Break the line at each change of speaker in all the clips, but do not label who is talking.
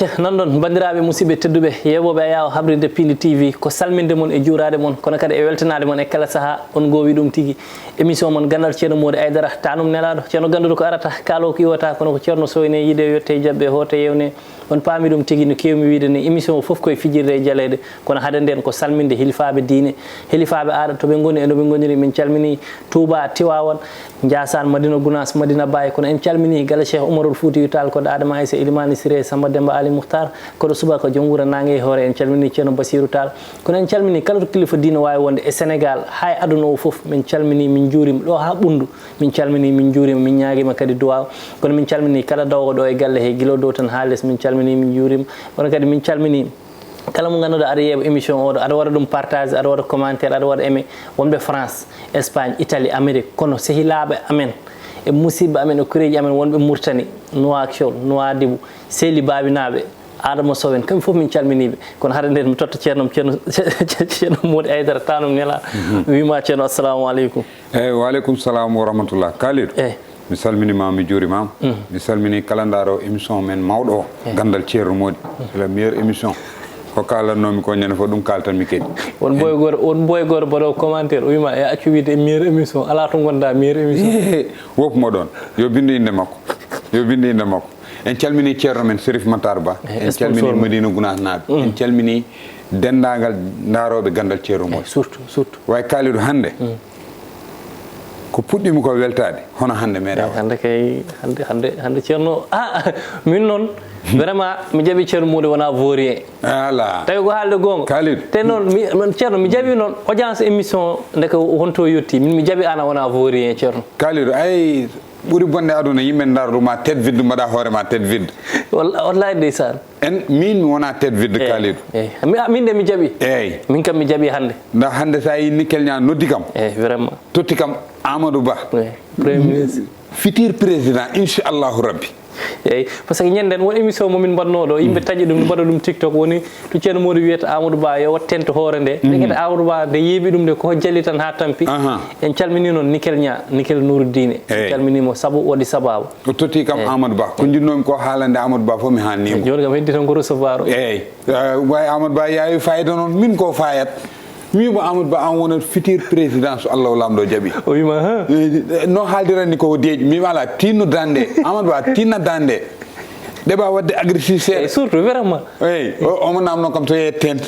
acca non ɗon bandiraɓe musidɓe tedduɓe yewoɓe a yawa habride Piindi TV ko salminde mon e juurade mon kono kadi e weltanade mon e kala saaha on gowi ɗum tigui émission mon Ganndal ceerno Mody Aidara tanum nelaɗo ceerno ganduɗo ko arata kaalo ko iwata kono ko ceerno soyne yiide yette jabbe hoto yewne on paami ɗum tigui no kewmi wiide ni émission o foof koye fijirde e jaleede kono hade nden ko salminde hilifaɓe diine hilifaɓe aada toɓe goni e noɓe goniri min calmini Touba Tivaouane Ndiassane Madina Gounass Madina Baye kono en calmini gala Cheikh Oumarul Foutiyou Tall koɗo Adama Aissa Ilimani Siré Samba Demba Ali Mouhtar koɗo subaka joom wuuro nangue e hoore en calmini ceerno Bassirou Tall kono en calmini kala to kilifa diine wawi wonde e Sénégal hay aduna o foof min calmini min juurima ɗo ha ɓundu min calmini min juurima min ñaguima kadi duwaw kono min calmini kala dawɗo ɗo e galle he guilo dow tan ha less min calmini min juurima kono kadi min calmini kala mo ganduɗa aɗa yeeɓa émission oɗo aɗa waɗa ɗum partage aɗa waɗa commentaire aɗa waɗa aimé wonɓe France Espagne Italie Amérique kono sehilaɓe amen e musidɓe amen e koreji amen wonɓe Mauritanie Nouakchott Nouadhibou Sely Babinaɓe Adama Sow en kamɓe foof min calminiɓe kono hade nden mi totta ceerno Mody Aidara tanum nela wima ceerno assalamu aleykum
eyyi waaleykum salam wa rahmatullah Kalidou mi salminima mi juurimama mi salmini kalandaro émission men mawɗo o Ganndal ceerno Mody c'est la meilleure émission ko kalannomi ko ñande fof ɗum kaltanmi kadi
won boy goto mbaɗo commentaire o wima e accu wiide meilleure émission ala to gonda meilleure émission
woppumo ɗon yo binde inde makko yo binde inde makko en calmini ceerno men Sérif Matar Ba en calmini Madina Gounass naaɓe en calmini dendagal daroɓe Ganndal ceerno Mody
surtout
way Kalidou hande ko puɗɗimi ko weltade hono hande meeɗa
hande kay hande ceerno min noon vraiment mi jaaɓi ceerno Mody wona vaurien
ala
tawi ko haalde gonga
Kalidou
te noon ceerno mi jaaɓi noon audience émission ndeka wonto yetti min mi jaaɓi an a wona vaurien ceerno
Kalidou ay ɓuuri bonde aduna yimɓe darɗuma tête vide mbaɗa hoorema tête vide
wallahi ndeysan
en min mi wona tête vide Kalidou
min de mi jaaɓi
eyyi
min kam mi jaaɓi hande
nda hande sa yi nickel ña noddi kam
vraiment
totti kam Amadou Ba
premier ministre
futur président inchallahu rabbi
eyyi par ce que ñanden won émission momin mbaɗno ɗo yimɓe taƴi ɗum mbaɗa ɗum TikTok woni to ceerno Mody wiyata Amadou Ba yo wat tente hoore nde ɗeguete Amadou Ba nde yeeɓi ɗum nde ko jalli tan ha tampi en calmini noon nickel ña nickel Nouroudine en calminimo saabu waɗi sababu
o totti kam Amadou Ba ko jinnomi ko haalande Amadou Ba fof mi hannimo
joni kam heddi tan ko recevoir o
eyyi way Amadou Ba yawi fayida noon min ko fayat wimo Amadou Ba an wona futur président so Allah lamɗo jaaɓi
o wima
no haaldirani ko deeƴi mima ala tinno dande Amadou Ba tinna dande ɗeɓa wadde agressif seeɗa
surtout vraiment
eyyi omo namno kam to yeyet tente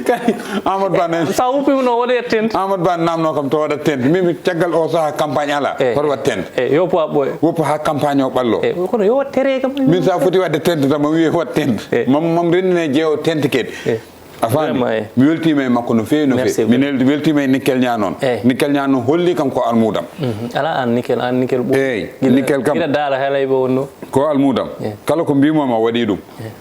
kadi Amadou Ba nen
sa wuppima no waɗa yet tente
Amadou Ba namno kam to waɗat tente mimi caggal o saaha campagne ala hoto wat tente
yoppo a ɓooya
woppo ha campagne o ɓallo
kono yo wat tere kam
min sa foti wadde tente tan mo wiye wat tente mam rendine jeewo tente kedi a faami mi weltima e makko no fewi no fewi mi weltima e nickel ña noon nickel ña noon holli kam ko almudam
ala an nickel ɓo
eyyi nickel kam
ina daala heelayɓe wonno
ko almudam kala ko mbimoma waɗi ɗum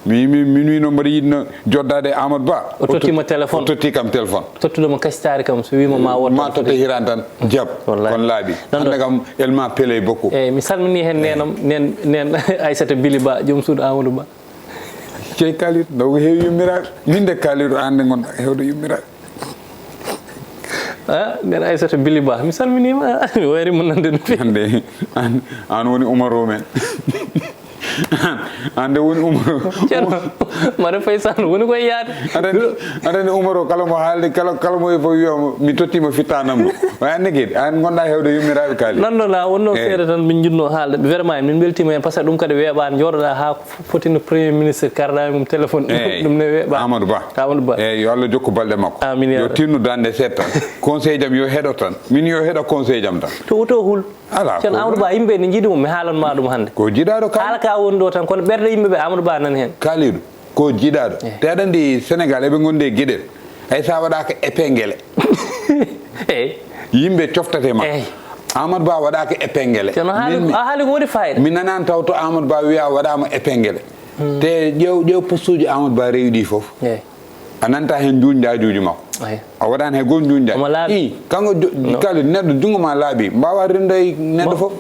min wino mbaɗa yiɗno joddade e Amadou Ba
o tottima téléphone
o totti kam téléphone
tottudoma kasitari kam so wima ma wotto
ma totte hiran tan jab kon laaɓi hande kam elma peley beaucoup
eyyi mi salmini hen nenam nen Aissata Bili Ba joom suudu Amadou Ba
cey Kalidou ndaw ko heewi yummiraɓe min de Kalidou an nde gonɗa hewde yummiraɓe
nden Aissata Bili Ba mi salminima mi wayrimo nande no fewi
hande an woni Oumaro men ande woni Oumaro
ceerno mare Faysal woni koye yaade
aɗani Oumaro kala mo haalde kala mo fo wiyama mi tottima fittanamɗo way anne kedi an gonɗa hewde yummiraɓe Kalidou
non la wonno feere tan min jinno haalde vraiment min beltima hen par ce que ɗum kadi weeɓani jooɗoɗa ha fotino premier ministre karɗami mum téléphone ɗum ne weeɓa
Amadou Ba eyyi yo Allah jokku balɗe makko
amin
yo tinnu dande seeɗa tan conseil jam yo heeɗo tan min yo heeɗo conseil jam tan
to woto hul
ala
ceerno Amadou Ba yimɓe ne jiiɗimo mi haalanma ɗum hande
ko jiiɗaɗo
haala ka woni ɗo tan kono ɓerɗe yimɓeɓe Amadou Ba nan hen
Kalidou ko jiiɗaɗo te aɗa andi Sénégal eɓe gonde gueɗel hay sa waɗaka épinguele
eyyi
yimɓe coftate ma Amadou Ba waɗaka épinguele
a haali ko waɗi fayida
mi nanani taw to Amadou Ba wiya waɗama épinguele te ƴew poste uji Amadou Ba rewiɗi foof a nanta hen juuñjajuji makko a waɗani hay goto juuñjaji kanko Kalidou neɗɗo jungo ma laaɓi mbawa rendo e neɗɗo foof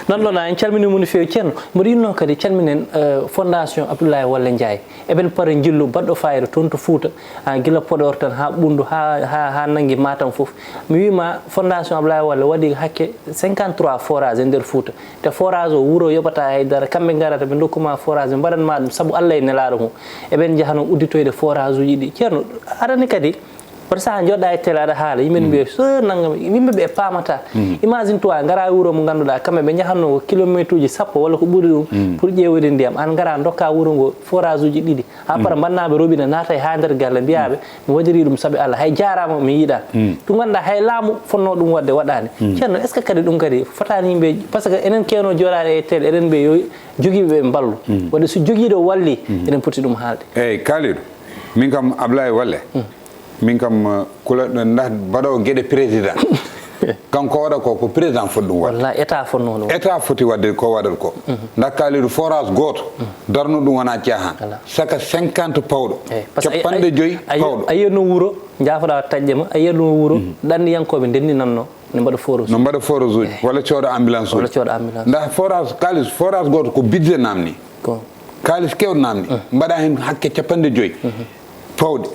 non non en calmini mun feewi ceerno mboɗo yinno kadi calminen fondation Abdoulaye Walla Ndiaye eɓen para jillu baɗɗo fayre toon to Fouta gila Podor tan ha Ɓundu ha nangi Matam fof mi wima fondation Abdoulaye Walla waɗi hakke 53 forage e nder Fouta te forage o wuuro yoɓata haydara kamɓe garata ɓe dokkuma forage ɓe mbaɗanma ɗum saabu Allah e nelaɗo mum eɓen jahano udditoyde forage uji ɗi ceerno arani kadi par ça joɗɗa e télé aɗa haala yimɓe mbiye so naggam yimɓeɓe e pamata imagine toi gara wuuro mo ganduɗa kamɓe ɓe jahanno ko kilométre uji sappo walla ko ɓuuri ɗum pour ƴeewde ndiyam an gara dokka wuuro ngo forage uji ɗiɗi ha para mbannaɓe robinet naata e ha nder galle mbiyaɓe mi waɗiri ɗum saabi Allah hay jarama mi yiiɗa ɗum ganduɗa hay laamu fonno ɗum wadde waɗani ceerno est ce que kadi ɗum kadi fotani yimɓe par ce que enen kewno joɗade e télé eɗen ɓe yo joguiɓeɓe mballu wadde so joguiɗo walli eɗen poti ɗum haalde
eyyi Kalidou min kam Abdoulaye Walla min kam kula nda baɗo gueɗe président kanko waɗa ko président foti ɗum wadde
wallahi état fonno ɗum
état foti wadde ko waɗat ko nda Kalidou forage goto darno ɗum wona caahan saka 50 pawɗo capanɗe joyyi pawɗo
a yiyatno wuuro jafoɗa taƴƴe ma a yiyatno wuuro ɗanniyankoɓe ndenninanno ne mbaɗa forage
no mbaɗa forage uji walla cooɗa ambulance uji nda forage kalis forage goto ko budget namni kalis kewɗo namni mbaɗa hen hakke capanɗe joyyi pawɗe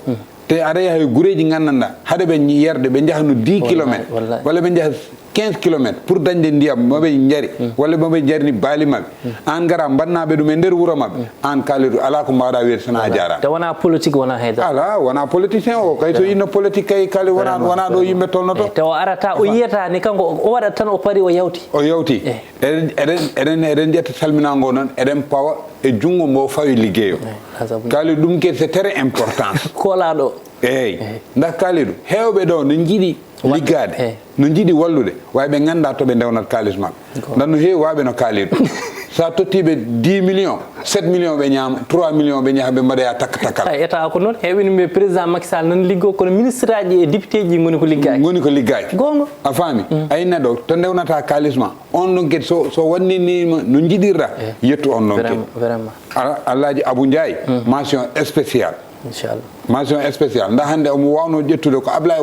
te aɗa yaha gureji gandanɗa haɗa ɓe yerɗe ɓe jahano 10 kilométre walla ɓe jaha 15 kilométre pour dañde ndiyam moɓe jaari walla moɓe jarni baali mabɓe an gara bannaɓe ɗum e nder wuuro mabɓe an Kalidou ala ko mbawɗa wiide sona jarama
te wona politique wona haydara
ala wona politicien o kay so yinno politique kay Kalidou wona ɗo yimɓe tolnoto
te o arata o yiyata ni kanko o waɗat tan o paari o yawti
eɗen ƴetta salminago noon eɗen pawa e jungo mo fawi ligguey o Kalidou ɗum ke c'est très important
kolaɗo
eyyi nda Kalidou hewɓe ɗo no jiiɗi liggade no jiiɗi wallude way ɓe ganda to ɓe ndewnat kalis mabɓe ndan no heewi waɓe no Kalidou sa tottiɓe 10 millions 7 millions ɓe ñaama 3 millions ɓe ñaha ɓe mbaɗaya takka takkal
état ko noon heewino mbiye président Macky Sall nan liggo kono ministre aji e député ji goni ko liggaki
gonga a faami ayi neɗɗo to ndewnata kalis ma on ɗon kadi so wanninima no jiɗirɗa yettu on ɗon kadi
vraiment
Alhaji Abou Ndiaye mention spéciale
inchallah
mention spéciale nda hande omo wawno ƴettude ko Abdoulaye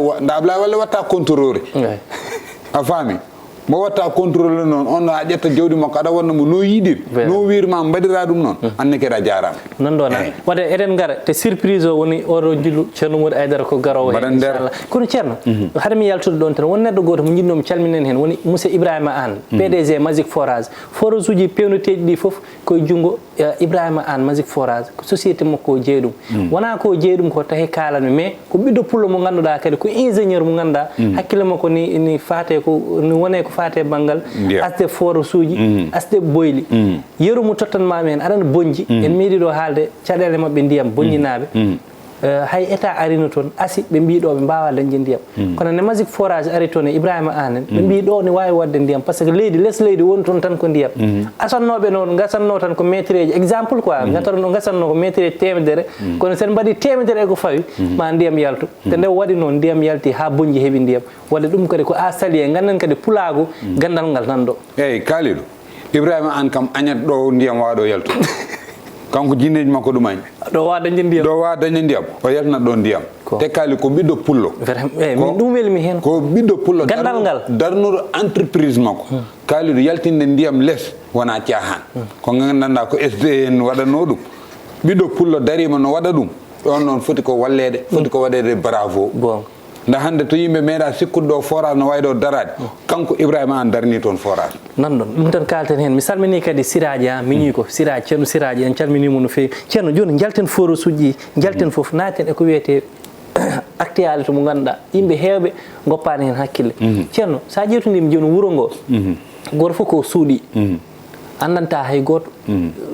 Walla watta contrôle a faami mo watta contrôle noon on a ƴetta jawdi makko aɗa wonno mo no yiiɗir no wirma mbaɗira ɗum noon anne kadi a jarama
non ɗon wadde eɗen gara te surprise o woni oɗo jillu ceerno Mody Aidara ko garowo hen inchallah kono ceerno haade mi yaltude ɗon tan won neɗɗo goto mo jinnomi calminen hen woni monsieur Ibrahima Anne PDG Magic Forage forage uji pewnoteji ɗi foof koye junggo Ibrahima Anne Magic Forage ko société makko o jeeyi ɗum wona ko jeeyi ɗum ko tahi kalanmi mais ko ɓiɗɗo pullo mo ganduɗa kadi ko ingénieur mo ganduɗa hakkille makko ni fate ko ni wone ko fate banggal asde forage uji asde boyli yeru mo tottanmami hen aɗana bonji en meeɗi ɗo haalde caɗele mabɓe ndiyam bonjinaɓe hay état arino toon asi ɓe mbiɗo ɓe mbawa dañde ndiyam kono ne Magic Forage ari toon e Ibrahima Anne ɓe mbi ɗo ne wawi wadde ndiyam par ce que leydi less leydi woni toon tan ko ndiyam asannoɓe noon gasanno tan ko métre ji exemple quoi gasanno ko métre temedere kono sen mbaɗi temedere eko fawi ma ndiyam yaltu te nde waɗi noon ndiyam yalti ha bonji heeɓi ndiyam wadde ɗum kadi ko a sali e ganden kadi pulagu gandal ngal nan ɗo
eyyi Kalidou Ibrahima Anne kam añat ɗo ndiyam waɗo yaltu kanko jinneji makko ɗum añi
ɗo wa dañde ndiyam
o yaltnat ɗo ndiyam te Kali ko ɓiɗɗo pullo
ɗum welmi hen
ko ɓiɗɗo pullo
gandal ngal
darnuɗo entreprise makko Kalidou yaltinde ndiyam less wona caahan ko gandanɗa ko SDN waɗanno ɗum ɓiɗɗo pullo darima no waɗa ɗum ɗon noon foti ko wallede foti ko waɗede bravo nda hande to yimɓe meeɗa sikkude ɗo forage no wayɗo darade kanko Ibrahima Anne darni toon forage
nan ɗon ɗum tan kalten hen mi salmini kadi siraji miñi ko siraji ceerno siraji en calminimo no fewi ceerno joni jalten forage uji jalten foof naten eko wiyete actualité mo ganduɗa yimɓe hewɓe goppani hen hakkille ceerno sa ƴewtodimi joni wuuro ngo goto fof ko suuɗi andanta hay goto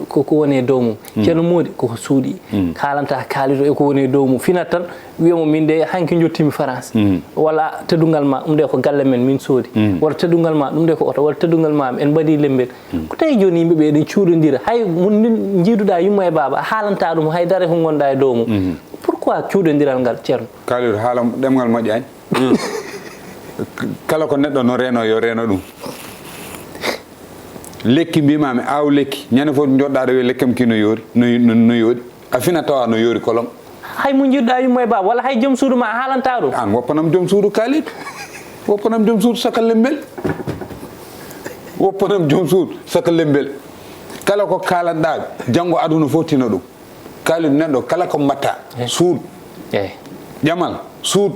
koko woni e dow mum ceerno Mody koko suuɗi kalanta Kalidou eko woni e dow mum finat tan wiyamo min de hanki jottimi France walla teddungal ma ɗum de ko galle men min soodi walla teddungal ma ɗum de ko oto walla teddungal ma en mbaɗi lembel ko tawi joni yimɓeɓe eɗen cuuɗodira hay mo jiiduɗa yummo e baba haalanta ɗum haydara ko gonɗa e dow mum pourquoi cuuɗodiral ngal ceerno
Kalidou haala ɗemgal moƴƴani kala ko neɗɗo no reno yo reno ɗum lekki mbimami aw lekki ñande fof joɗɗa rewi lekkam ki no yoori no yooɗi a fina tawa no yoori kolom
hay mo jiɗɗa yummo e baba walla hay joom suudu ma a haalanta ɗum
an woppanam joom suudu Kalidou woppanam joom suudu sakal lembel woppanam joom suud saka lembel kala ko kalanɗa janngo aduna fof tina ɗum Khalid neɗɗo kala ko mbatta suud ƴamal suud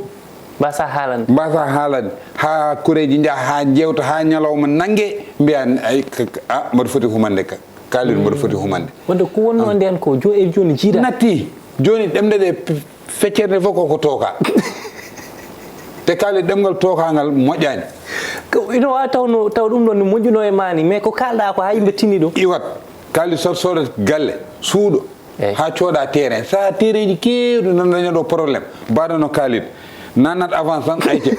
mbasa haalande ha kureji ja ha jewta ha ñalawma nangue mbiya mbaɗa foti humande ka Khalid mbaɗa foti humande wonde ko wonno nden ko joni jiida
natti joni ɗemɗe ɗe feccerde fof koko tooka te Khalid ɗemgal tookangal moƴƴani
ino wawi taw ɗum ɗon ne moƴƴuno e mani mais ko kalɗa ko ha yimɓe tini ɗum
iwat Khalid sodat galle suuɗo ha cooɗa terrain sa terrain ji kewɗi non dañaɗo probléme mbaɗano Khalid nanat avance tan ayte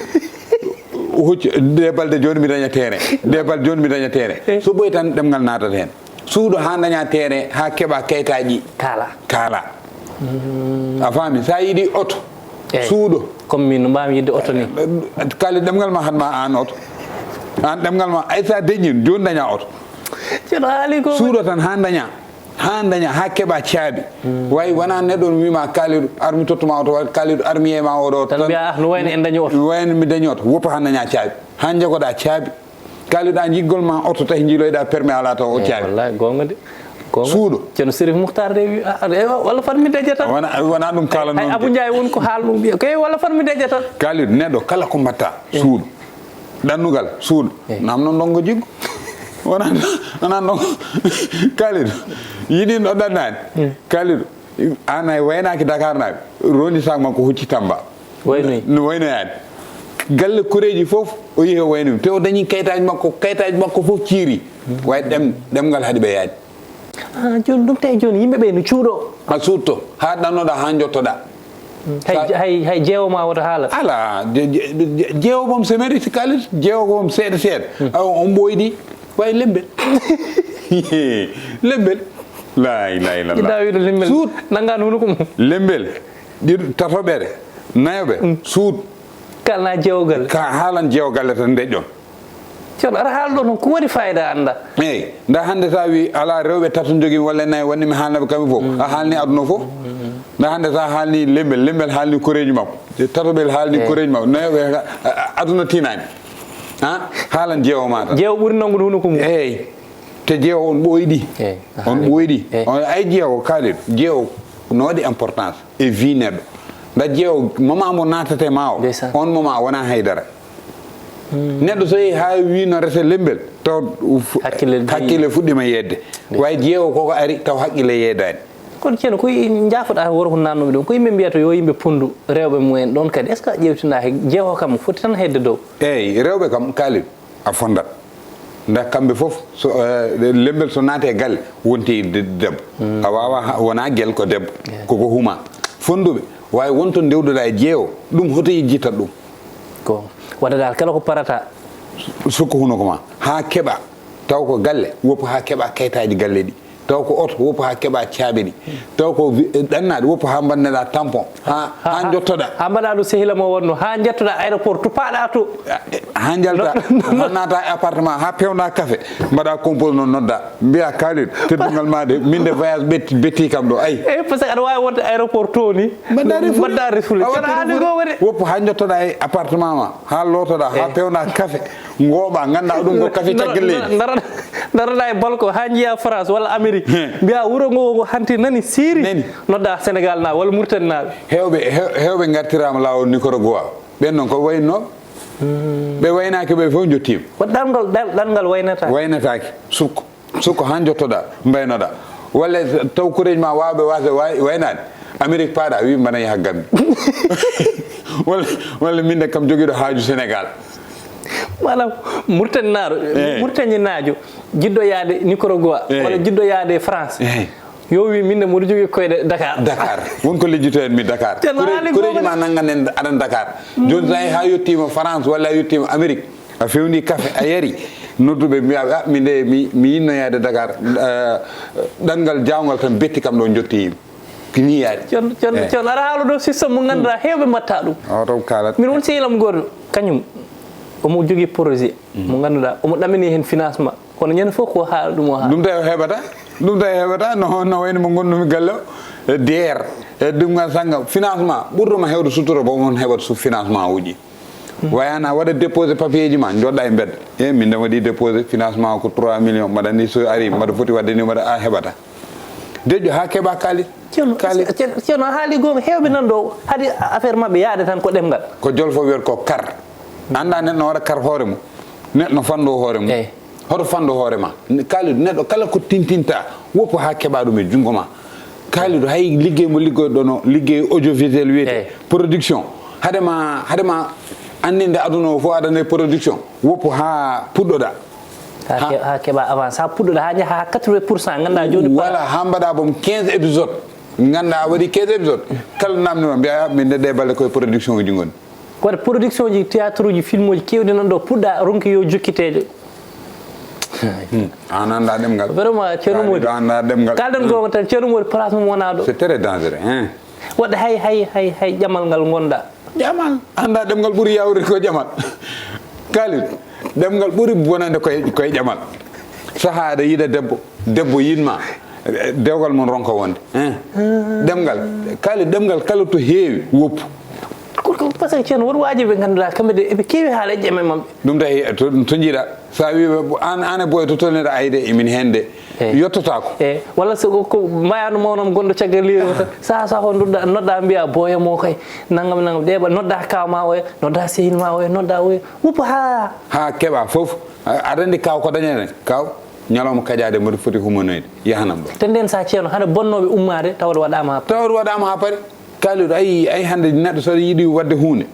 hucc de balde joni mi daña terrain de balde joni mi daña terrain so ɓoyi tan ɗemgal natat hen suuɗo ha daña terrain ha keeɓa kayitaji kaala a faami sa yiiɗi auto suuɗo
comme min no mbami yidde auto ni
Khalid ɗemgal ma hatma an auto an ɗemgal ma ay sa deƴƴin joni daña auto
ceeɗo haali ko
suuɗo tan ha daña ha keeɓa caabi way wona neɗɗo wima Khalid armi tottuma auto Khalid armiyema oɗo
tan mbiya no wayno en dañi auto
wayno mi dañi auto woppa ha daña caabi ha jogoɗa caabi Khalid a jiggol ma auto tawi jiiloyɗa permis ala taw o caabi
wallahi gonga de
suuɗo
ceerno Sérif Mouhtar de walla fat mi deƴƴa tan
wona ɗum kala noon
Abou Ndiaye woni ko haal ɗum mbiya kay walla fat mi deƴƴa tan
Khalid neɗɗo kala ko mbatta suuɗo ɗannugal suuɗo namno ndongo jiggo wona ndongo Khalid yiɗi ɗo ɗannani Khalid an ay waynaki Dakar naɓe roni sak makko hucci Tamba no waynoyani galle koreji foof o yeehi o waynomi te o dañi kayitaji makko foof ciiri way ɗemgal haaɗi ɓe yaadi
joni ɗum tawi joni yimɓeɓe no cuuɗo
a suutto ha ɗannoɗa ha jottoɗa
hay jeewoma woto haala
ala jeewomom so meɗi si Khalid jeewomom seeɗa seeɗa on ɓoyɗi way lembel lembel la ilaha illallah
wiɗo lembel
suut
nangani huno ko mum
lembel ɗiɗo tatoɓere nayoɓe suut
kalna jeewgal
ka haalan jeewgalle tan deƴƴon
ceerno aɗa haala ɗo noon ko waɗi fayida anda
eyyi nda hande sa wi ala rewɓe tato jogui walla nayyi wonni mi haalnaɓe kamɓe fof a haalni aduna fof nda hande sa haalni lembel haalni koreji makko tatoɓel haalni koreji makko nayoɓe aduna tinani haalan jeewo ma tan
jeewo ɓuuri nanggude huno ko mum
eyyi te jeewo on ɓoyɗi ay jeewo Khalid jeewo no waɗi importance e vie neɗɗo nda jeewo moment mo natate ma o on moment wona haydara neɗɗo so yeehi ha wi no rese lembel taw hakkille fuɗɗima yedde way jeewo koko ari taw haqqille yeedani
kono ceerno koye jaafoɗa woro ko nannomi ɗon ko yimɓe mbiyata yo yimɓe pondu rewɓe mumen ɗon kadi est ce que a ƴewtina jeewo kam foti tan hedde dow
eyyi rewɓe kam Khalid a fondat nda kamɓe foof lembel so naate galle wonti debbo a wawa wona guel ko debbo koko huma fonduɓe wawi wonto ndewduɗa e jeewo ɗum hoto jittat ɗum
ko wadda dal kala ko parata
sukko hunoko ma ha keɓa taw ko galle woppa ha keɓa kayitaji galle ɗi taw ko auto woppa ha keɓa caabi ɗi taw ko ɗannaɗe woppa ha banneɗa tampon ha jottoɗa
ha mbaɗa ɗum sehila mo wonno ha jettoɗa aéroport tupaɗa to
ha jalta ha naata e appartement ha pewna café mbaɗa compose noon nodda mbiya Khalid teddugal ma de min de voyage betti kam ɗo ayi
eyyi par ce que aɗa wawi wonde aéroport to ni mbaɗa refoule haali go waɗe
woppa ha jottoɗa e appartement ma ha lotoɗa ha pewna café gooɓa ganduɗa ɗum ko café caggal leydi
daroɗa e balko ha jiiya France walla Amérique mbiya wuuro ngo hanti nani siiri nodda Sénégal naɓe walla Mauritanie naɓe
hewɓe gartirama lawol Nicaragua ɓen noon ko wayno ɓe waynaki ɓe fof jottima
ɗangal
waynataki sukko ha jottoɗa mbaynoɗa walla taw kureji ma wawɓe wasa waynade Amérique paaɗa wi mbana yaha Gambie walla min de kam joguiɗo haaju Sénégal
manam Mauritanie najo jiɗɗo yaade Nicaragua walla jiɗɗo yaade France yo wi min de moɗo jogui koyɗe Dakar
wonko lejjito en mi Dakar koreji ma nanganen aɗan Dakar joni tawi ha yettima France walla a yettima Amérique a fewni café a yari nodduɓe mbiya min de mi yinno yaade Dakar ɗanngal jawgal tan betti kam ɗo jotti yimɓe kini yaade
con aɗa haala ɗo systéme mo ganduɗa hewɓe mbatta ɗum
oto kalat
min won sehilam goto kañum omo jogui projet mo ganduɗa omo ɗamini hen financement kono ñande fof ko haala ɗum o haala
ɗum tawi heɓata no wayno mo gonɗumi galle o DER e ɗumgal sangam financement ɓurɗoma hewde sutora bo on heɓata financement uji wayana waɗa déposé papier ji ma joɗɗa e bedda e min ndema waɗi déposé financement ko 3 millions mbaɗa ni so ari mbaɗa foti wadde ni mbaɗa a heɓata deƴƴo ha keɓa kalit
ceerno haali gonga hewɓe nan ɗo haade affaire mabɓe yaade tan ko ɗemgal
ko jolfo wiyata ko kar anda neɗɗo waɗa kar hoore mum neɗɗo fanndo hoore mum hoto fanndo hoore ma kaaliɗo neɗɗo kala ko tintinta woppu ha keɓa ɗum e junngo ma kaaliɗo hay liggey mo liggoyɗo no liggey audiovisuel wiyete production hadema andinde aduna o fof aɗane production woppu ha puɗɗoɗa
ha keɓa avance ha puɗɗoɗa ha jaaha 80% ganduɗa joni
voilà ha mbaɗa bom 15 épisode ganduɗa a waɗi 15 épisode kala namdima mbiya min neɗɗe balle koye production uji goni
koɗe production ji théâtre uji film uji kewɗi nan ɗo puɗɗa ronki yo jokkiteje
an anda ɗemgal
vraiment ceerno Mody
anda ɗemgal
kalden gonga tan ceerno Mody place mum wona ɗo
c'est très dangereux
waɗa hay ƴamal ngal gonɗa
ƴamal anda ɗemgal ɓuuri yawrude ko ƴamal kalid ɗemgal ɓuuri bonande koye ƴamal saaha aɗa yiiɗa debbo yinma dewgal mon ronka wonde ɗemgal ɗemgal kala to heewi woppu
par ce que ceerno woɗ waaji ɓe ngannduɗaa kamɓe de eɓe keewi haala e ƴame maɓɓe
ɗum tahi to jiiɗa sa wiɓe an e boye to tolneɗa ayde emin hen de yettotako
walla ko mbayano mawnom gonɗo caggal liri o tan saha o nodɗa mbiya boyemo kay naggam ɗeɓa nodda kawma o e nodda sehinma o e nodda o e woppu ha
keɓa foof aɗa andi kaw ko dañaten kaw ñalawma kaƴade mboɗo foti humanoyde yahanam ɗo
te nden sa ceerno hade bonnoɓe ummade tawaɗ waɗama
ha paari kaaliɗo ayi hande neɗɗo so yiiɗi wadde hunde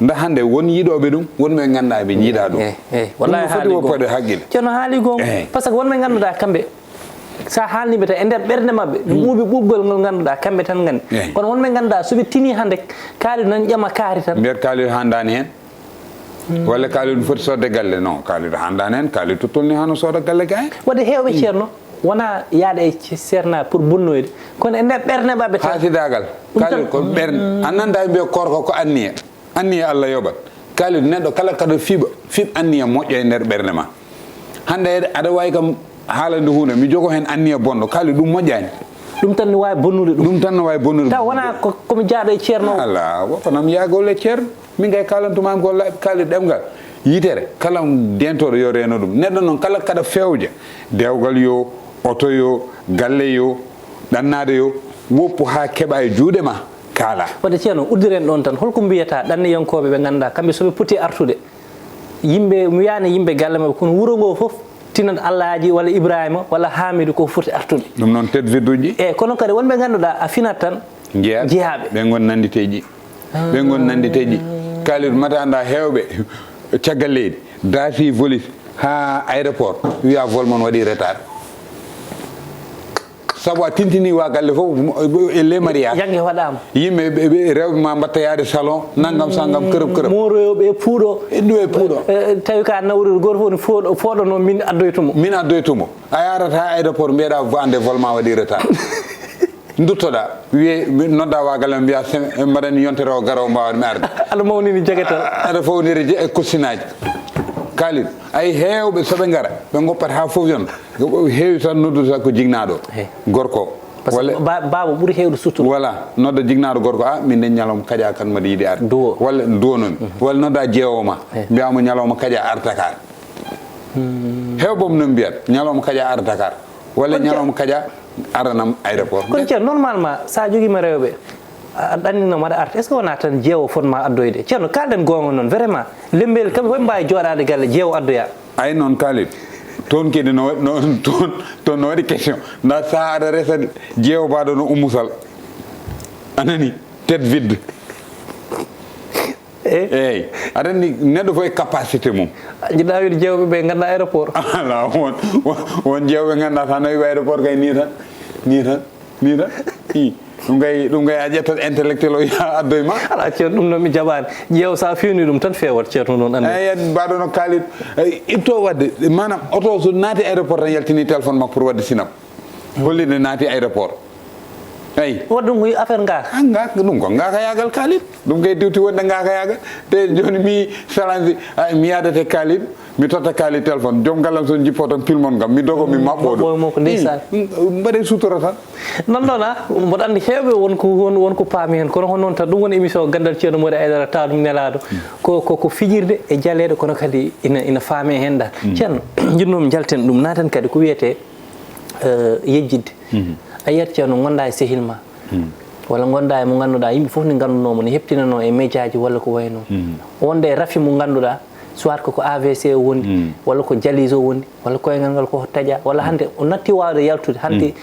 nda hande won yiiɗoɓe ɗum wonɓe ganduɗa ɓe jiiɗa ɗum
wallahi
foti woppode haqqille
ceerno haali gonga par ce que wonɓe ganduɗa kamɓe sa haalniɓe tan e nder ɓerde mabɓe ɓuuɓi ɓuuɓgol ngol ganduɗa kamɓe tan gandi kono wonɓe ganduɗa soɓe tini hande kaaliɗo nan ƴama kaari tan
mbiyat kaaliɗo handani hen walla kaaliɗo foti sodde galle non kaaliɗo handani hen kaaliɗo tottolni hano sooda galle ga hen
wadde hewɓe ceerno wona yaade e serna pour bonnoyde kono e nder ɓerde mabɓe tan
haasidagal kaaliɗo ko ɓerde annanda mbiya korko ko anniya Allah yoɓat kaaliɗo neɗɗo kala kaɗa fiɓ anniya moƴƴo e nder ɓerde ma hande aɗa wawi kam haalande hunde mi jogo hen anniya bonɗo kaaliɗo ɗum moƴƴani
ɗum tan ne wawi bonnude
ɗum tan ne wawi bonnude
taw wona komi jaaɗo e ceerno
ala wopanam yagolle ceerno min gay kalantumami ko kaaliɗo ɗemgal yitere kala dentoɗo yo reno ɗum neɗɗo noon kala kaɗa fewja dewgal yo oto yo galle yo ɗannade yo woppu ha keɓa e juuɗe ma kaala
wadde ceerno uddiren ɗon tan holko mbiyata ɗanniyankoɓe ɓe ganduɗa kamɓe soɓe poti artude yimɓe mi wiyani yimɓe galle mabɓe kono wuuro ngo foof tinat Allahaji walla Ibrahima walla Hamidou ko foti artude
ɗum noon tête vide uji
kono kadi wonɓe ganduɗa a finat tan jeeyaɓe
ɓe gon nanditeji kaaliɗo mata anda hewɓe caggal leydi daasi volis ha aéroport wiya vol mon waɗi retard saabu a tintini wa galle fof e le mariage
jangge waɗama
yimɓe rewɓe ma mbatta yaade salon naggam sangam kërëb
moroyoɓe e puuɗo
ɗum e puuɗo
tawi ka nawrude goto fof ne fooɗono min addoytumo a yarata ha aéroport mbiyeɗa ande vol ma waɗi retard duttoɗa wiye nodda wa galle mbiya mbaɗani yontere o garaw mbawatmi arde aɗa mawnini jaguetal
aɗa fawniri e cossinaji kaaliɗo ay hewɓe soɓe gara ɓe goppat ha foof yon heewi tan nodduta ko jignaɗo gorko
walla baba ɓuuri hewde suturu
voilà nodda jignaɗo gorko min de ñalawma kaƴa kan mbaɗa yiiɗi arde walla duwonomi walla nodda jeewoma mbiyamo ñalawma kaƴa artakar hewɓom noon mbiyat ñalawma kaƴa artakar walla ñalawma kaƴa aranam aéroport
kono ceerno normalement sa joguima rewɓe aɗa anndinoma aɗa arta est ce que wona tan jeewo fotma addoyde ceerno kalɗen gonga noon vraiment lembel kamɓe fof mbawi joɗade galle jeewo addoya
ay noon kaaliɗo toon kadi toon no waɗi question nda sa aɗa resa jeewo baɗo no ummusal anani tête vide eyyi aɗa andi neɗɗo fof e capacité mum
jiɗɗa wiide jeewɓe ɓe ganda aéroport
ala won jeewɓe ganda sa nawi aéroport kay ni tan i ɗum gay a ƴettat intellectuel o ya addoye ma
ala ceerno ɗum noon mi jaɓani jeew sa fewni ɗum tan fewat ceerno noon andi
eyi mbaɗo no kaalid itto wadde manam auto so naati aéroport tan yaltini téléphone makko pour wadde sinap hollide naati aéroport eyyi
wadde ɗum ko affaire ngaka
ɗum ko ngaka yagal kaalid ɗum kay diwti wonde ngaka yagal te joni mi salansi mi yadate kaalid mi totta kaali téléphone jom galam so jippo tan pilmon gam mi dogo mi mabbo do
mo ko ndeysan
mbade sutura tan
non non mo andi heewbe wonko paami hen kono non tan dum woni émission Ganndal Thierno Mody Aidara taw dum nelado ko fijirde e jaleede kono kadi ina faame hen dal Thierno jinnum jalten dum naten kadi ko wiyete yejjidde a yiyat Thierno gonda e sehilma walla gonda e mo ganduɗa yimɓe fof ne gandunomo ne heptinano e médiaji walla ko wayno wonde rafi mo ganduɗa soit ko AVC woni walla ko dialyse woni walla koyngal ngal ko taƴa walla hande o natti wawde yaltude hande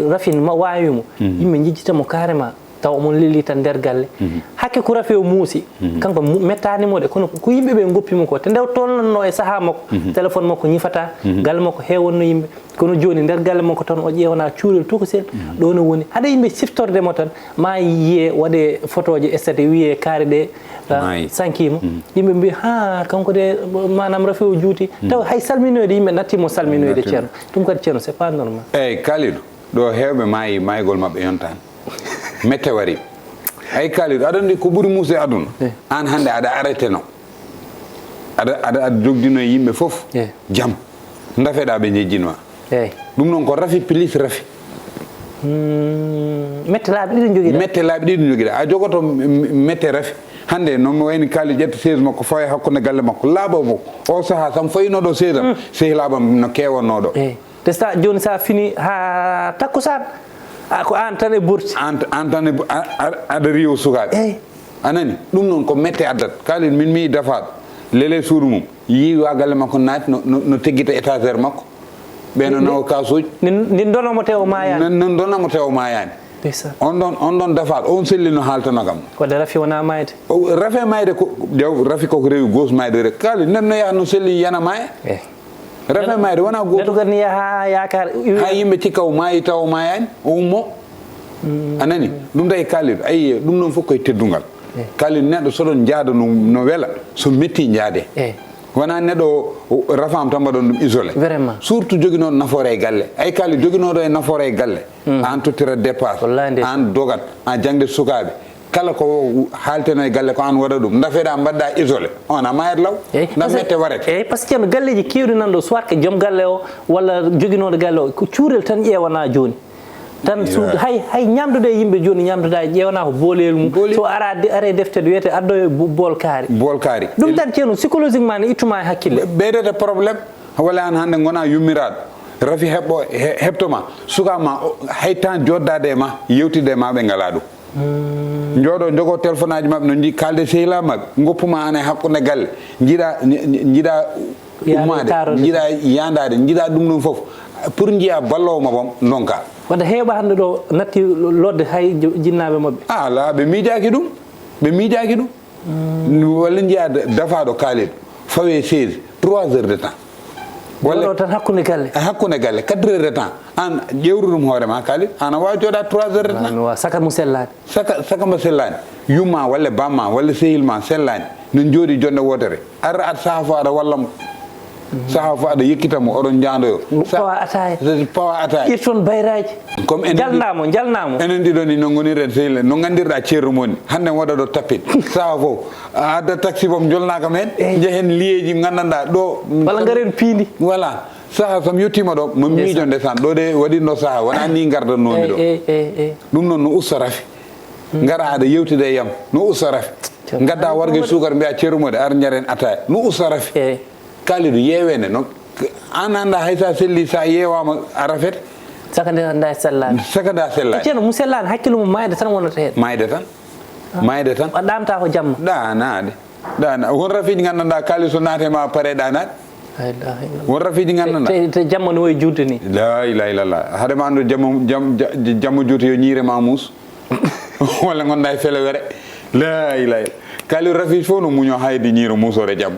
rafi ma wawimo yimɓe jijjitamo carrément taw omon leli tan nder galle hakke ko rafi o muusi kanko mettanimo de kono ko yimɓeɓe goppimo ko te ndew tolnanno e saaha makko téléphone makko ñifata galle makko hewonno yimɓe kono joni nder galle makko tan o ƴewana cuurel tokosel ɗo no woni haɗa yimɓe siftordemo tan ma yiye waɗe photo ji stade wiye kaari ɗe sankima yimɓe mbi ha kanko de manam rafi o juuti taw hay salminoyde yimɓe nattimo salminoyde Thierno ɗum kadi Thierno c'est pas normal
eyyi Kalidou ɗo hewɓe maayi maygol mabɓe yontani mette wari ay Kalidou aɗa andi ko ɓuuri muusde aduna an hande aɗa arrêté no aɗa jogdino yimɓe foof jaam dafeɗa ɓe jejjinma
eyyi
ɗum noon ko rafi plus rafi
mette laaɓi ɗiɗi joguiɗa
mette laaɓi ɗiɗi joguiɗa a jogoto mette rafi hande noon wayni Kalidou ƴetta chaise makko fawa e hakkude galle makko laaɓa mo o saaha sam fayinoɗo chaise am sehi laaɓam no kewannoɗo
eyyi te sa joni sa fini ha takkusan ko an tan e burti
an tan aɗa riyo sukaɓe
eyyi
anani ɗum noon ko mette addat Kalidou min mi dafaɗo lele suudu mum yiiwa galle makko naati no teggita étagére makko ɓeno nawa kasuji
ndin donamo tewo mayani
non donamo tewo mayani on ɗon dafaɗo on selli no haaltano kam
wadde rafi wona mayde
rafi mayde ko ƴew rafi koko rewi gauche mayde re Kalidou nden no yaha no selli yana maya rafi mayde wona
neɗɗo kadi ni yaha yakar
ha yimɓe cikka o maayi taw o mayani o ummo anani ɗum tawi Kalidou ayi ɗum ɗon fof koye teddugal Kalidou neɗɗo soɗon jaada no weela so metti jaade wona neɗɗo rafam tan mbaɗon ɗum isolé
vraiment
surtout joguinoɗo nafoore e galle ay Kalidou joguinoɗo e nafoore e galle an tottira dépasse an dogat an jangde sukaɓe kala ko haalteno e galle ko an waɗa ɗum dafeɗa mbaɗɗa isolé on a mayat law daf mette warete
eyyi par ce que no galleji kewɗi nanɗo soit que joom galle o walla joguinoɗo galle o ko cuurel tan ƴewana joni tan hay ñamdude yimɓe joni ñamduda ƴewna ko boolel mum so are deftede wiyete addo bool kaari ɗum tan Thierno psychologiquement ne ittuma e hakkille
ɓeydete probléme walla an hande gona yummiraɗo rafi heɓtoma sukama hay temps joddade e ma yewtide e ma ɓe ngala ɗum jogo téléphone aji mabɓe no kalde sehila mabɓe goppuma an e hakkude galle jiiɗa ummade jiiɗa yandade jiiɗa ɗum ɗum foof pour jiiya ballowo ma bom donka
wadde heeɓa hande ɗo natti lodde hay jinnaɓe mabɓe
ala ɓe miijaki ɗum walla jiiya dafaɗo Kalidou fawe 16 3 heures de temps
walla tan hakkude galle
4 heures de temps an ƴewru ɗum hoorema Kalidou ana wawi jooɗa 3 heures de temps
saka mo sellani
saka mo sellani yumma walla bamma walla sehilma sellani no jooɗi jonde wotere ara at saaha fo aɗa wallamo saaha fo aɗa yekkitamo oɗon jandoyo pawa ataya
ƴetton bayraji
comme
jalnamo
enen ɗiɗo ni no goniren sehil no gandirɗa ceerno moni hande waɗa ɗo tappit saaha fof adda taxi bom jolnaka men jehen liyeji gandanɗa ɗo
walla garen Piindi
voilà saaha som yettima ɗo mo miijo ndesan ɗo de waɗinɗo saaha wona ni gardannomi ɗo ɗum noon no usta rafi gara aɗa yewtide e yam no usta rafi gadda wargue sukar mbiya ceerno Mody ar jaren ataya no usta rafi Kalidou yewene no an anda hay sa selli sa yewama a rafete
sakade anda sellani Thierno mu sellani hakkille mum mayde tan wonata hen
mayde tan
ɗamta ko jamma
ɗana won rafiji gandanɗa Kalidou so naatema paare ɗanade won rafiji gandanɗa
te jamma no woyi juutde ni
la ilaha illallah haadema ando jamma juuta yo ñiirema muus walla gonɗa e felewere la ilaha Kalidou rafiji fof no muño haydi ñiiro muusore jamma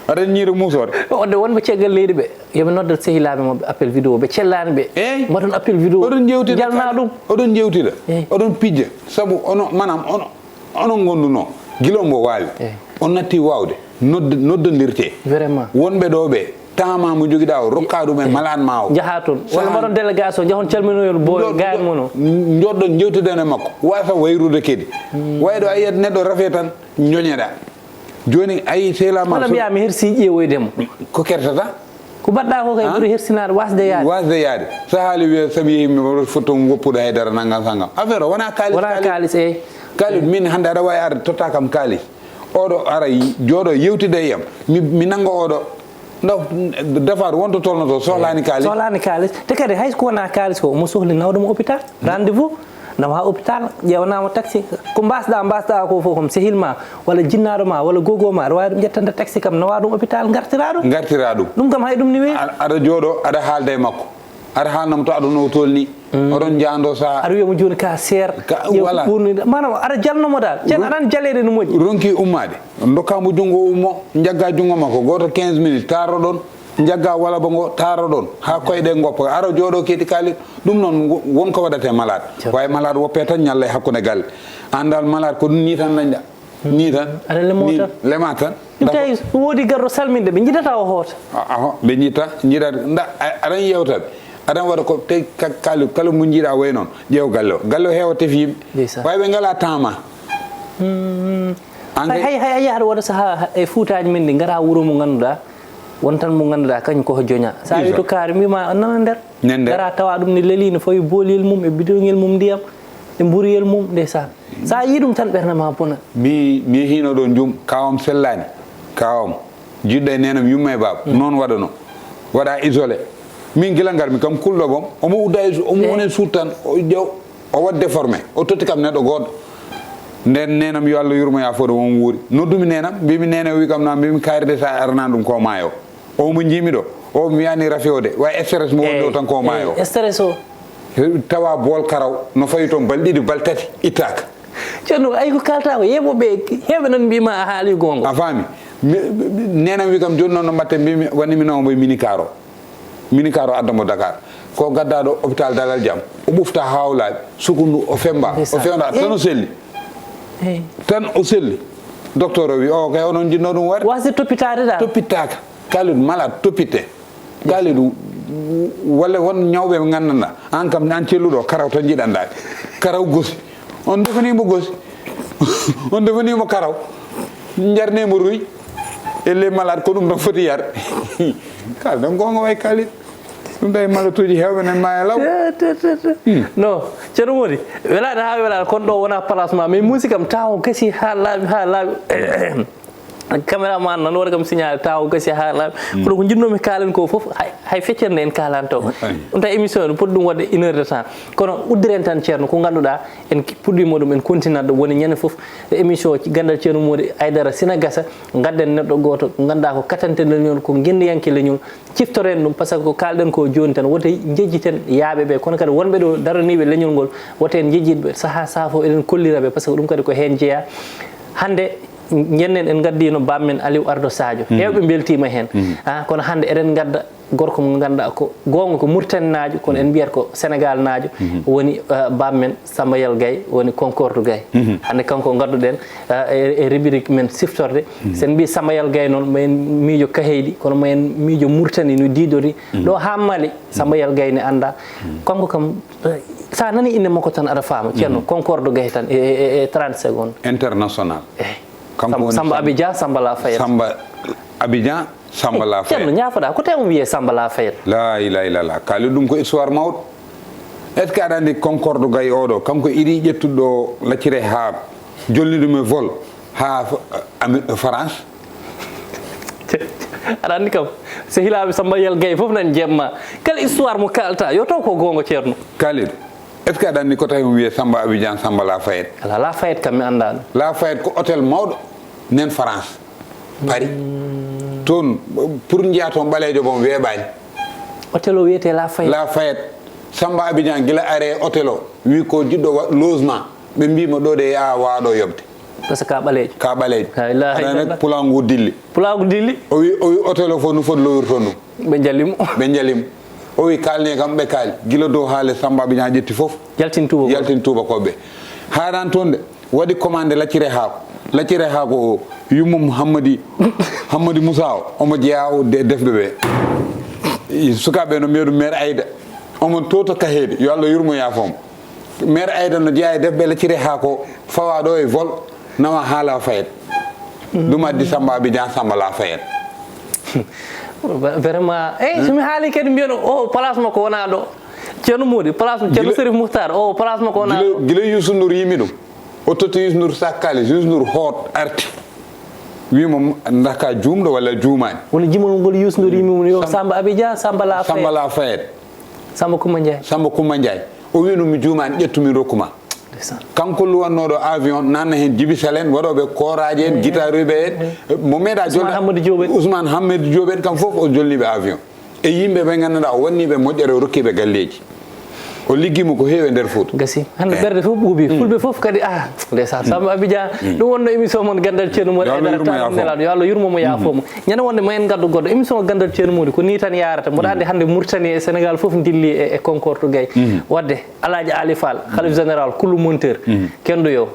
aɗa ñiiro musore
onde wonɓe ceggal leydi ɓe yoɓe noddat sehilaɓe mabɓe appel vidéo ɓe cellani ɓe mbaɗon appel vidéo
oɗon jewtida
jalna ɗum
oɗon jewtida oɗon pijja saabu manam onon gonduno guila mbo wawi on natti wawde noddodirte
vraiment
wonɓe ɗo ɓe tama mo joguiɗa o rokka ɗum e malan ma o
jaaha toon walla mbaɗon délégation jahon calminoyon boy gayan mon o
joɗɗon jewtidene makko wasa wayrude kadi wayɗo a yiyat neɗɗo rafe tan joñeɗa joni ayi selama
wala biya mi hersi ƴeewoydemo
ko kertata
ko badda ko kay ɓuri hersinade wasde yaade
so haali wiya sabi yehi mi fotom woppude haydara nanggam sangam affaire o wona
kalis
kalis min hannde aɗa wawi arde totta kam kalis oɗo ara jooɗo yewtide e yam mi nanggo oɗo defar wonto tolnoto sohlani kalis
te kadi hayko wona kalis ko omo sohli nawdemo hôpital rendez-vous nawa hôpital ƴewnama taxi ko mbasɗa ko fof kom sehilma walla jinnaɗo ma walla gogo ma aɗa wawi ɗum ƴettande taxi kam nawa ɗum hôpital gartira ɗum ɗum kam hay ɗum ni weyi
aɗa jooɗo aɗa haalda e makko aɗa haalnamo to aɗa no tolni oɗon jando sa
aɗa wiyamo joni ka seer
voilà
ɓurnude manam aɗa jalnomo dal ceerno aɗani jalede no moƴƴi
ronki ummade dokkamo junngo ummo jagga junngo makko goto 15 minutes taro ɗon jagga wala bongo taro ɗon ha koyɗe goppa ara jooɗo keeɗi kaali ɗum noon wonko waɗate malade wawi malade woppe tan ñalla e hakkude galle andal malade ko ɗum ni tan dañƴa ni tan
aɗa
lema tan
ɗum tawi woodi garɗo salminde ɓe jiɗata o hoota
ɓe jiita aɗan yewtaɓe aɗan waɗa ko te kala mo jiiɗa way noon ƴeew galle o galle o heewa tefi yimɓe way ɓe ngala temps ma
hay a yaha aɗa waɗa saaha e fuutaji men ɗi gara wuuro mo ganduɗa wontan mo ganduɗa kañum koko joña sa wi to kaari mbima nana nder gara tawa ɗum ne leeli no fawi booliyel mum e bidongel mum ndiyam e mburiyel mum ndeysan sa yi ɗum tan ɓerde ma bona
mi hino ɗo jum kawam sellani kawam jiɗɗo e nenam yumma e baba noon waɗano waɗa isolé min gila garmi kam kulɗo bom omo udda omo wone suut tan o ƴew o wat déformé o totti kam neɗɗo goɗɗo nden nenam yo Allah yurmoya fode won wuuri noddumi nenam mbimi nene wi kam na mbimi kaaride sa arana ɗum ko maayo o mo jimi ɗo o mi wiyani rafewde way stress mo woni ɗo tan ko maayo
stress o
tawa bool karaw no fawi toon bal ɗiɗi bal tati ittaka
ceerno ay ko kalta ko yeɓoɓe heɓe noon mbima a haali gonga
a faami nenam wi kam joni noon no mbatte mbimi wannimi nomo minikaro addamo Dakar ko gaddaɗo hôpital Dalal Jam o ɓufta hawlaɓe sukundu o femba tan o selli tan o selli docteur o wi o kay onon jinno ɗum waɗe
wasi toppitade da
toppitaka kaliɗu malade toppite kaliɗu walla won ñawɓe ɓe gandanda an kam an celluɗo karaw tan jiɗandaki karaw gosi on defanimo gosi on defanimo karaw jarnemo ruy elle malade ko ɗum tan foti yar kalɗen gonga way kalit ɗum tawi malatuji hewɓe nen ma e law
non ceerno Mody welaɗe ha welaɗe kono ɗo wona place ma mais musique kam taw gasi ha laaɓi caméraman nan waɗa kam signalé taw gasi ha laaɓi kono ko jinnomi kaalen ko foof hay feccerde en kalanto ɗum tawi émission ɗum poɗɗi ɗum wadde 1 heure de temps kono uddiren tan ceerno ko ganduɗa en puɗɗimo ɗum en continat ɗo woni ñande foof émission Ganndal ceerno Mody Aidara sina gasa gadden neɗɗo goto ganduɗa ko katante leñol ko guendiyanke leñol ciftoren ɗum par ce que ko kalɗen ko joni tan woto jejjiten yaaɓeɓe kono kadi wonɓe ɗo daraniɓe leñol ngol woto en jejjitɓe saaha fof eɗen kolliraɓe par ce que ɗum kadi ko hen jeeya hande jennen en gaddino bammen Aliou Ardo Sadio hewɓe beltima hen kono hande eɗen gadda gorko mo ganduɗa ko gonga ko Mauritanie najo kono en mbiyata ko Sénégal najo woni bammen Sambayel Gaye woni Concorde Gaye hande kanko gadduɗen e rubrique men siftorde sen mbi Sambayel Gaye noon mayen miijo Kaheydi kono mayen miijo Mauritanie no didori ɗo ha Mali Sambayel Gaye ne anda kanko kam sa nani inde makko tan aɗa faama ceerno Concorde Gaye tan e 30 secondes
international
Samba Abidjan Samba Lafayette
Samba Abidjan Samba Lafayette
ceerno ñafoɗa ko tawi mo wiye Samba Lafayette
la ilaha illallah kaali ɗum ko histoire mawɗo est ce que aɗa andi Concorde Gaye oɗo kanko iɗi ƴettuɗo laccire ha jolniɗum e vol ha France
aɗa andi kam so hilaɓe Sambayel Gaye foof nan jemma kala histoire mo kalta yo taw ko gonga ceerno
kaaliɗo est ce que aɗa andi ko tawi mo wiye Samba Abidjan Samba Lafayette
ala Lafayette kam mi andano
Lafayette ko hôtel mawɗo nen France Paris toon pour jiya toon ɓalejo bon weeɓani
hôtel o wiyete
Lafayette Samba Abidjan guila are hôtel o wi ko jiɗɗo logement ɓe mbima ɗo de a waɗo yobde
par ce que ka ɓalejo
aɗa pulagu dilli o wi hôtel o fof no foti lowirton ɗum ɓe jalimo o wi kalne kam ɓe kaali guila dow haale Samba Abidjan ƴetti foof yaltin tubakoɓe haɗan toon de waɗi commande laccire haako o yummum Hammadi Moussa o omo jeeya defɓe ɓe sukaɓe no mbiyaɗum maire Aïda omon toto Kaheyde yo Allah yurmoya foom maire Aïda no jeeya e defɓe laccire haako fawa ɗo e vol nawa ha Lafayette ɗum addi Samba Abidjan Samba la Fayet
vraiment somi haali kadi mbiyon o place makko wona ɗo Thierno Mody place Thierno Serif Mouhtar o place makko wona
gila Youssou Ndour yimi ɗum o totti Youssou Ndour sakkali Youssou Ndour hoot arti wimo daka juumɗo walla juumani
woni jimol ngol Youssou Ndour yimi yo Samba Abidjan Samba la
Fayet
Samba
Coumba Ndiaye o wi ɗum mi juumani ƴettumi rokkuma kanko luwannoɗo avion nanna hen Djiby Salen waɗoɓe koraji en guitaruɓe en mo meeɗa jolde Ousmane Hammadou Diop en kam foof o jolniɓe avion e yimɓe ɓe ganduɗa o wanniɓe moƴƴere o rokkiɓe galleji o liggimo ko heewi nder Fouta
gasi hande ɓerde fof ɓuuɓi fulɓe fof kadi ndeysan Samba Abidjan ɗum wonno émission moon Ganndal Thierno Mody nelaɗo yo Allah yurmomo yaafomo ñande wonde ma en gaddu goɗɗo émission Ganndal Thierno Mody ko ni tan yarata mboɗa andi hande Mauritanie e Sénégal fof dilli e Concorde to Gaye wadde Alhaji Ali Fall khalife général Kulu Monteur kendo yo